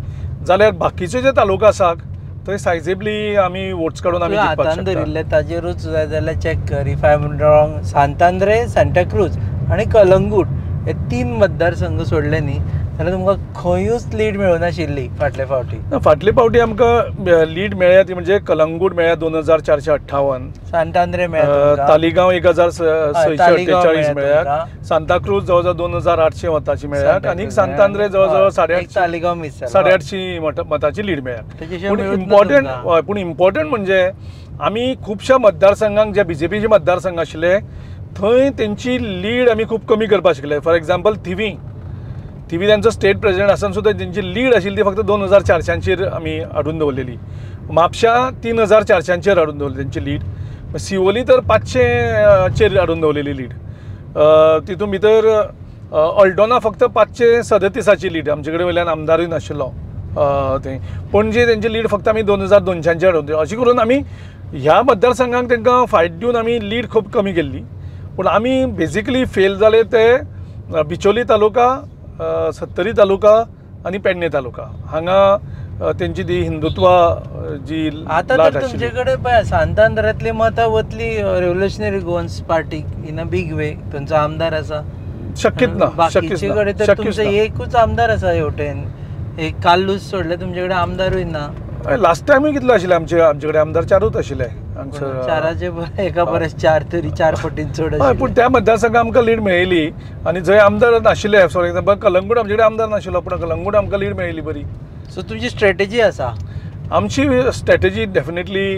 जाल्यार बाकीचे जे तालुका आसात थंय सायजेबली आमी वोट्स काडून आमी जिखपाक हातान धरिल्ले ताजेरूच जाय जाल्यार चॅक कर. If I am wrong, Santo Andre, Santa Cruz आनी कलंगूट हे 3 मतदारसंघ सोडले न्ही जाल्यार तुमकां खंयूच लीड मेळूनाशिल्ली फाटले फावटी. फाटले फावटी आमकां लीड मेळ्ळ्या ती म्हणजे कलंगूट मेळ्ळ्या 2,458, सांतांद्रे मेळ्ळ्या, तालिगांव 1,648 मेळ्ळ्यात, सांताक्रूज जवळ जवळ 2,800 मताची मेळ्ळ्यात आनी सांतांद्रे जवळ जवळ 850 मताची लीड मेळ्ळ्या. पूण इम्पॉर्टंट म्हणजे आमी खुबश्या मतदारसंघांक जे BJPचे मतदारसंघ आशिल्ले थंय तेंची लीड आमी खूब कमी करपाक शिकले. फॉर एग्जाम्पल थिवी तांचो स्टेट प्रेसिडेंट आसतना सुद्दां तेंची लीड आशिल्ली ती फक्त 2,400चेर आमी हाडून दवरलेली. म्हापशा 3,400चेर हाडून दवरली तेंची लीड. सिवोली तर 500चेर हाडून दवरलेली लीड. तितून भितर अल्टोना फक्त 537ची लीड, आमचे कडेन वयल्यान आमदारूय नाशिल्लो थंय. पणजे तेंची लीड फक्त आमी 2,200चेर हाडून दवरली. अशें करून आमी ह्या मतदारसंघांक तांकां फायट दिवन आमी लीड खूब कमी केल्ली. पूण आमी बेजिकली फेल जाले ते बिचोली तालुका, 70 तालुका आनी पेडणे तालुका हांगा तेंची ती हिंदुत्वा जी आतां तर तुमचे कडेन पळय सांतांद्रांतली मतां वतली रेव्होल्युशनरी गोवन्स पार्टीक इन अ बिग वे. थंयचो आमदार आसा, शक्यच ना. बाकीचे कडेन तर तुमचो एकूच आमदार आसा हेवटेन, एक काल्लूस सोडले तुमचे कडेन आमदारूय ना. लास्ट टायमूय कितले आशिल्ले आमचे कडेन आमदार 4च आशिल्ले. चाराचे एका परस 4 तरी 4 पटीन चड. पूण त्या मतदारसंघात आमकां लीड मेळिल्ली आनी जंय आमदार नाशिल्ले, फॉर एग्जाम्पल कलंगूट आमचे कडेन आमदार नाशिल्लो पूण कलंगूट आमकां लीड मेळिल्ली बरी. सो तुमची स्ट्रॅटेजी आसा? आमची स्ट्रॅटेजी डेफिनेटली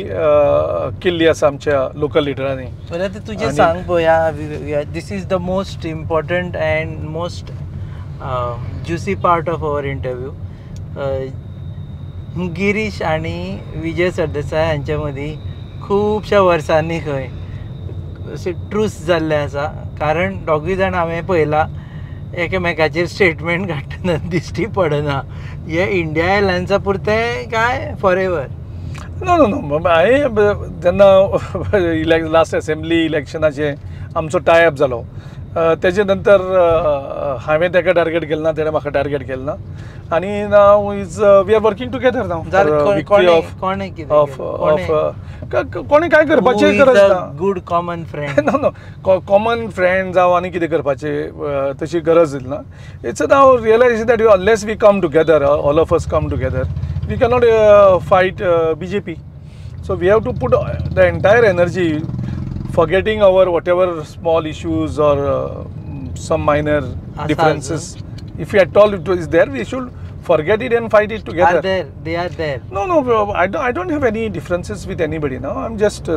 केल्ली आसा आमच्या लोकल लिडरांनी. बरें, तुजें सांग पळोवया. This is the most important and most juicy part of our interview. Girish आनी विजय सरदेसाय हांच्या मदीं खुबश्या वर्सांनी खंय अशें ट्रूस जाल्लें आसा. कारण दोगूय जाण हांवें पळयलां एकामेकाचेर स्टेटमेंट काडटना दिश्टी पडना. हे इंडिया एअरलायन्सा पुरतें काय forever? No no no. हांवें जेन्ना लास्ट असेंब्ली इलेक्शनाचे आमचो टायअप जालो तेजे नंतर हांवें ताका टार्गेट केलें ना, तेणें म्हाका टार्गेट केलें ना. आनी now is we are working together now. कोणें काय करपाचें गरज ना. Good common friend. No no, common friend जावं आनी कितें करपाचें तशी गरज ना. It's now realisation that unless we come together, all of us come together, we cannot fight BJP. So we have to put the entire energy forgetting our whatever small issues or some minor differences. If at all it is there, we should forget it and fight it Are together. there? They are there. No, I don't have any differences with anybody. No, I'm just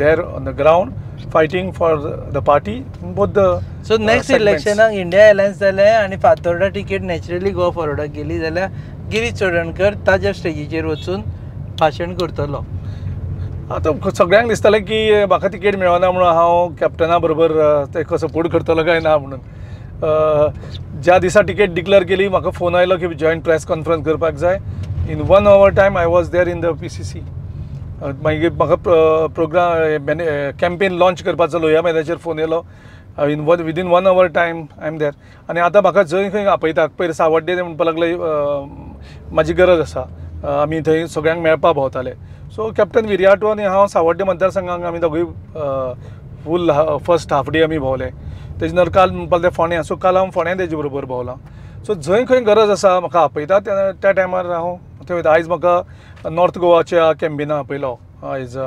there on the ground fighting for the party in both the. So next segments. इलेक्शनाक India alliance जालें आनी Fatorda ticket naturally Goa फॉरवर्डाक गेली जाल्यार गिरीश चोडणकर ताज्या स्टेजीचेर वचून भाशण करतलो. आतां सगळ्यांक दिसतालें की म्हाका तिकेट मेळना म्हणून हांव कॅप्टना बरोबर ताका सपोर्ट करतलो काय ना म्हणून. ज्या दिसा टिकेट डिक्लेअर केली म्हाका फोन आयलो की जॉयंट प्रेस कॉन्फरन्स करपाक जाय. In 1 hour time I was there in the PCC. मागीर म्हाका प्रोग्राम कॅम्पेन लॉन्च करपाचो लोहिया मैदानाचेर फोन येयलो. Within 1 hour time I am there. आनी आतां म्हाका जंय खंय आपयता पयर सावड्डे म्हणपाक लागले म्हाजी गरज आसा. आमी थंय सगळ्यांक मेळपाक भोंवताले. सो कॅप्टन विर्याटो आनी हांव सावड्डे मतदारसंघाक आमी दोगूय फूल फर्स्ट हाफ डे आमी भोंवले. तेजे नंतर काल म्हणपाक ते फोण्या. सो काल हांव फोण्या तेजे बरोबर भोंवलां. सो जंय खंय गरज आसा म्हाका आपयता त्या टायमार हांव थंय वयता. आयज म्हाका नॉर्थ गोवाच्या कॅम्बिना आपयलो. आयज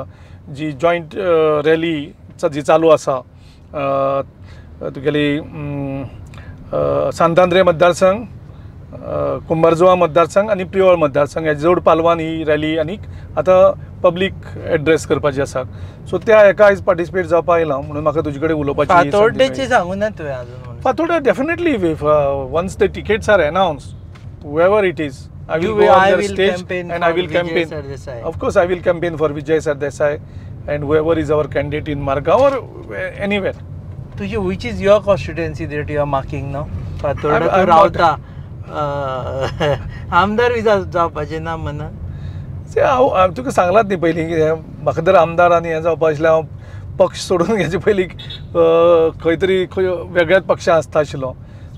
जी जॉयंट रॅली जी चालू आसा तुगेली सांतांद्रे मतदारसंघ, कुंभारजुवा मतदारसंघ आनी प्रियोळ मतदारसंघ हे जोड पालवान ही रॅली आनीक आतां पब्लीक एड्रेस करपाची आसा. सो त्या हेका आयज पार्टिसिपेट जावपाक आयलां म्हणून म्हाका तुजे कडेन उलोवपाची. फातोर्डेची सांगून ना तुवें अजून. Fatorda definitely once the tickets are announced whoever it is, I will go on their stage and I will campaign. Of course, I will campaign for Vijay Sardesai and whoever is our candidate in Margao or anywhere. Which is your constituency that you are marking now? Fatorda तूं रावता. आमदार बी जावपाचें ना मना. हांव तुका सांगलात न्ही पयलीं म्हाका जर आमदार आनी हें जावपा आशिल्लें हांव पक्ष सोडून हेजे पयलीं खंय तरी वेगळ्याच पक्षांत आसता आशिल्लो.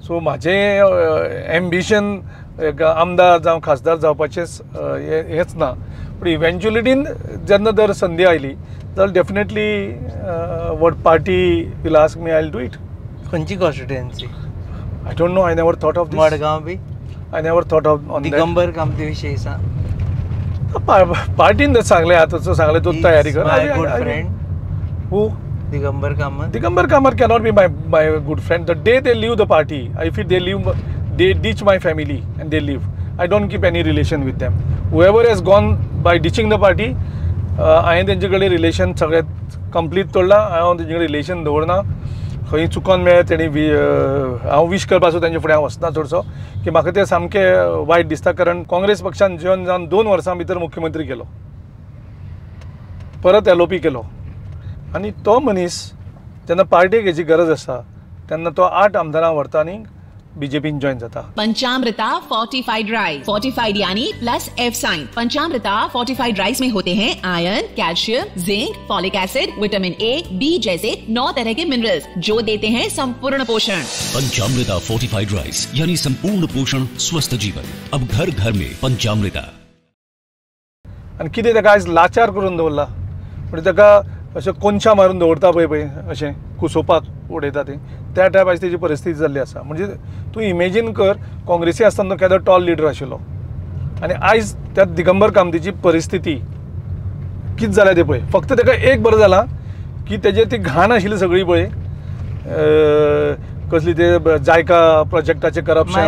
सो म्हाजें एम्बिशन आमदार जावं खासदार जावपाचेंच हेंच ना. पूण इव्हेंच्युअलिटीन जेन्ना जर संदी आयली जाल्यार definitely what party will ask me I will do it. खंयची constituency? I don't know. I never thought of this. Madgaon बी? I never thought of on Digambar कामती विशयी सांग. पार्टीन सांगलें आतां सांगलें तूं तयारी कर. My good friend. Who? Digambar Kamat. Digambar Kamar cannot be my good friend. The day they leave the party, I feel they ditch my family and they leave. I don't keep any relation with them. Whoever has gone by ditching the party, हांवें तेंचे कडेन relation सगळ्यात complete तोडला. हांव तेंचे कडेन relation दवरना. खंय चुकोन मेळ्ळें तेणी हांव विश करपाचो तेंचे फुडें हांव वचना चडसो की म्हाका तें सामकें वायट दिसता. कारण काँग्रेस पक्षान जॉयन जावन 2 वर्सां भितर मुख्यमंत्री केलो, परत LOP केलो. आनी तो मनीस जेन्ना पार्टीक हेची गरज आसा तेन्ना तो 8 आमदारां व्हरता आनी बीजेपीन जॉइन जाता. Panchamruta fortified rice. फोर्टिफाइड यानी plus F sign. Panchamruta fortified rice में होते हैं iron, calcium, zinc, folic acid, vitamin A, B जैसे 9 तरह के मिनरल्स जो देते हैं संपूर्ण पोषण. पंचामृता फोर्टिफाइड राइस यानी संपूर्ण पोषण, स्वस्थ जीवन. अब घर घर में पंचामृता. आनी कितें ताका आयज लाचार करून दवरला. म्हणजे ताका अशें कोनशां मारून दवरता पळय अशें कुसोवपाक उडयता तें त्या टायप आयज तेजी परिस्थिती जाल्ली आसा. म्हणजे तूं इमेजीन कर काँग्रेसी आसतना केदो टॉल लिडर आशिल्लो आनी आयज त्या दिगंबर कामतीची परिस्थिती कितें जाल्या तें पळय. फक्त ताका एक बरें जाला की तेजेर ती घाण आशिल्ली सगळी पळय कसली ते JICA प्रोजेक्टाचे corruption,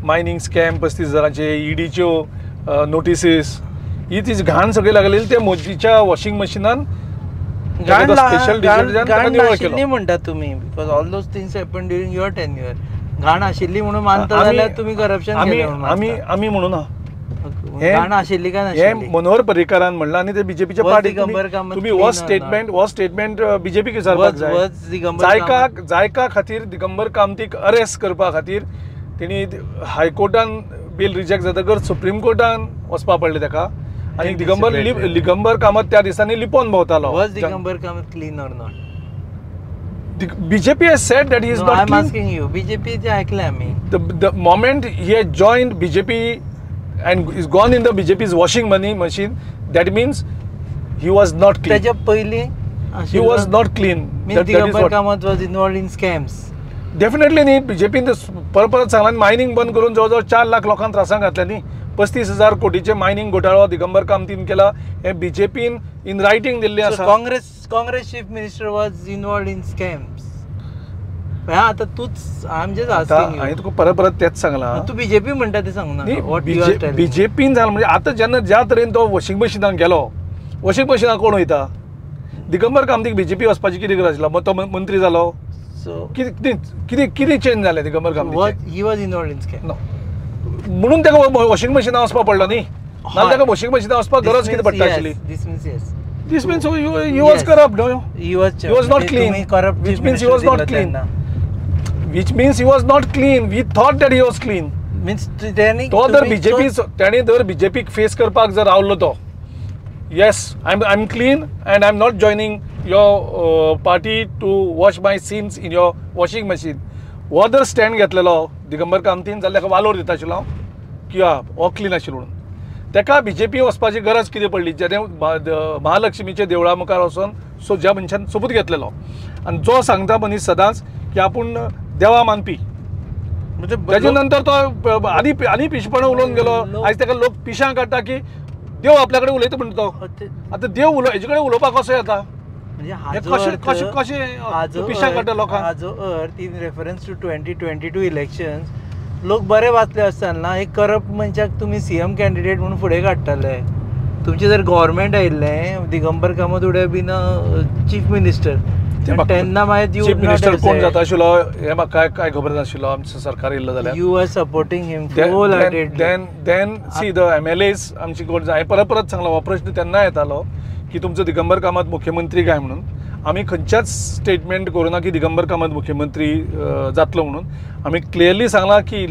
mining scam 35,000चे, EDच्यो notices, ही ती घाण सगळी लागलेली त्या मोदीच्या वॉशिंग मशिनान स्पेशल आशिल्ली म्हणटा तुमी. Because all those things happen during your tenure. घाण आशिल्ली म्हणून मानता जाल्यार तुमी करप्शन आमी म्हणून ना. घाण आशिल्ली काय हे मनोहर पर्रीकारान म्हणलं आनी ते बीजेपीच्या पार्टी तुम्ही हो स्टेटमेंट बीजेपीक विचारपाक जाय. जायका खातीर दिगंबर कामतीक अरेस्ट करपा खातीर तेणी हायकोर्टान बील रिजेक्ट जातकर सुप्रीम कोर्टान वचपाक पडलें ताका. आनी दिगंबर कामत त्या दिसांनी लिपोवन भोंवतालो. Was Digambar Kamat clean or not? BJP has said that he is not clean. I'm asking you. BJP चे ऐकले आमी. The moment he had joined BJP and is gone in the BJP's washing money machine, that means he was not clean. त्याच्या पयली he was not clean. Digambar Kamat was involved in scams. Definitely न्ही. बीजेपीन परत सांगला mining बंद करून जवळ जवळ 4 लाख लोकांक त्रासांक घातल्या न्ही. 35,000 कोटीचे मायनींग घोटाळो दिगंबर कामतीन केला. हे बीजेपीन इन रायटिंग दिल्ले आसा. Congress chief minister was involved in scams. आता तूच आमचे हांवें तुका परत परत तेच सांगलां. तू बीजेपी म्हणटा ते सांगू ना. बीजेपीन जालें म्हणजे आतां जेन्ना ज्या तरेन तो वॉशिंग मशिनाक गेलो, वॉशिंग मशिनाक कोण वयता? दिगंबर कामतीक बीजेपी वचपाची कितें गरज आसला? तो मंत्री जालो, सो कितें चेंज जालें दिगंबर कामतीक? He was involved in scam म्हणून ताका वॉशिंग मशिनाक वचपाक पडलो न्ही. नाजाल्यार ताका वॉशिंग मशिनाक वचपाक गरज कितें पडटा आशिल्ली? This means he was corrupt, no? He was not clean. Which means he was not clean. Which means he was not clean. We thought that he was clean. Means तो जर बीजेपी त्याने जर बीजेपीक face करपाक जर रावलो तो, yes, I'm clean and I'm not joining your party to wash my sins in your washing machine. हो जर स्टँड घेतलेलो दिगंबर कामतीन जाल्यार ताका वालोर दिता आशिल्लो की हो क्लीन आशिल्लो म्हणून. ताका बीजेपी वचपाची गरज कितें पडली? जेणे महालक्ष्मीचे देवळा मुखार वचून ज्या मनशान सोबूत घेतलेलो आनी जो सांगता मनीस सदांच की आपूण देवा मानपी, म्हणजे तेजे नंतर तो आनी पिशपणां उलोवन गेलो. आयज ताका लोक पिशां काडटा की देव आपल्या कडेन उलयता म्हणटा तो. आतां देव हेजे कडेन उलोवपाक कसो येता? कशें पिशां काडटा लोकांक? हाजो अर्थ इन रेफरन्स टू 2022 इलेक्शन्स लोक बरे वाचले आसतना एक करप्ट मनशाक तुमी सीएम कॅन्डिडेट म्हणून फुडें काडटाले. तुमचें जर गव्हर्मेंट आयिल्लें Digambar Kamat would have been chief minister, तेन्ना मागीर चीफ मिनिस्टर कोण जाता आशिल्लो हें म्हाका काय खबर नाशिल्लो. आमचें सरकार येयल्लो जाल्यार you are supporting him wholeheartedly. Then see the MLAs आमची कोण हांवें परत परत सांगलो हो प्रश्न तेन्ना येतालो की तुमचो दिगंबर कामत मुख्यमंत्री काय म्हणून. आमी खंयच्याच स्टेटमेंट करूना की दिगंबर कामत मुख्यमंत्री जातलो म्हणून. आमी क्लियरली सांगलां की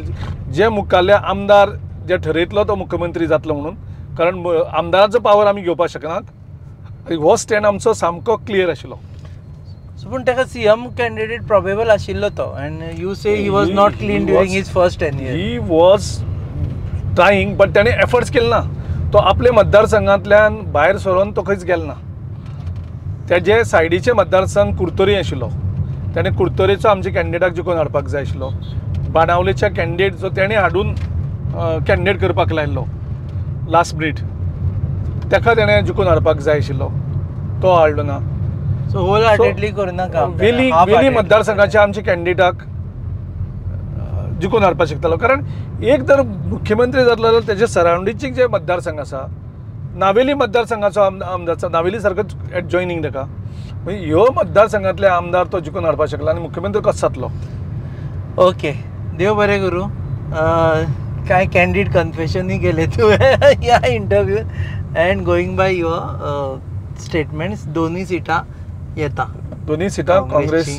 जे मुखाल्ले आमदार जे ठरयतलो तो मुख्यमंत्री जातलो म्हणून, कारण आमदाराचो पावर आमी घेवपाक शकनात. हो स्टँड आमचो सामको क्लियर आशिल्लो. सो पूण ताका सीएम कॅन्डिडेट प्रोबेबल आशिल्लो तो, and you say he was not clean during his first tenure. He was trying, but ताणें एफर्ट्स केले ना. तो आपले मतदारसंघांतल्यान भायर सरोन तो खंयच गेलो ना. तेजे सायडीचे मतदारसंघ कुर्तोरी आशिल्लो, ताणें कुर्तोरेचो आमच्या कॅन्डिडेटाक जिखून हाडपाक जाय आशिल्लो. बाणावलेच्या कॅन्डिडेट जो ताणें हाडून कॅन्डिडेट करपाक लायल्लो लास्ट मिनीट, ताका ताणें जिखून हाडपाक जाय आशिल्लो, तो हाडलो ना. सो होल हार्टेडली करूनाका. वेली मतदारसंघाच्या आमच्या कॅन्डिडेटाक जिखून हाडपाक शकतालो. कारण एक जर मुख्यमंत्री जातलो जाल्यार तेजे सरावंडिंगचे जे मतदारसंघ आसा, नावेली मतदारसंघाचो आमदार नावेली सारकोच जॉयनींग ताका, म्हणजे ह्यो मतदारसंघातले आमदार तो जिखून हाडपाक शकला आनी मुख्यमंत्री कसो जातलो. ओके, देव बरें करूं. काय कॅन्डिडेट कन्फेशनूय केले तूं ह्या इंटरव्यून, and going by your statements दोनूय सिटां येता. दोनूय सिटां काँग्रेस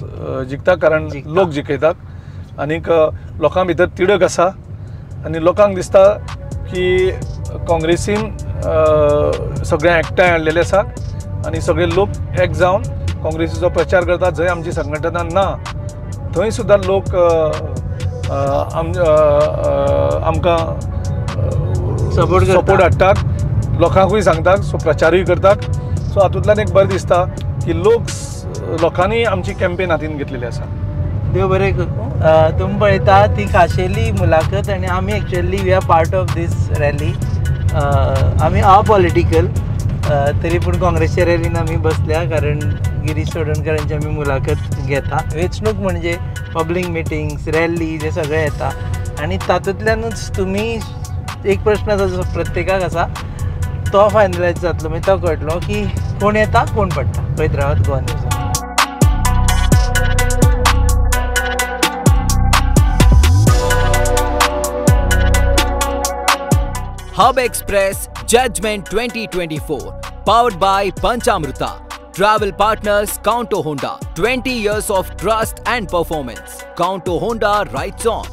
जिखता, कारण लोक जिखयतात. आनीक लोकां भितर तिडक आसा आनी लोकांक दिसता की काँग्रेसीन सगळे एकठांय हाडलेले आसात आनी सगळे लोक एक जावन काँग्रेसीचो प्रचार करतात. जंय आमची संघटना ना थंय सुद्दां लोक आमकां सपोर्ट हाडटात, लोकांकूय सांगतात, सो प्रचारूय करतात. सो हातूंतल्यान एक बरें दिसता की लोकांनी आमची कॅम्पेन हातीन घेतलेली आसा. देव बरें करूं. तुमी पळयता ती खाशेली मुलाखत, आनी आमी actually we are part of this rally. आमी अपॉलिटिकल तरी पूण काँग्रेसच्या रॅलीन आमी बसल्या, कारण गिरीश चोडणकरांची आमी मुलाखत घेता. वेंचणूक म्हणजे पब्लीक मिटिंग्स, रॅलीज हे सगळें येता, आनी तातूंतल्यानूच तुमी एक प्रश्न जो प्रत्येकाक आसा तो फायनलायज जातलो, मागीर तो कळटलो की कोण येता कोण पडटा. पळयत Rawat Goa news. Hub Express Judgment 2024, powered by Panchamrita. Travel partners Counto Honda. 20 years of trust and performance. Counto Honda rides on.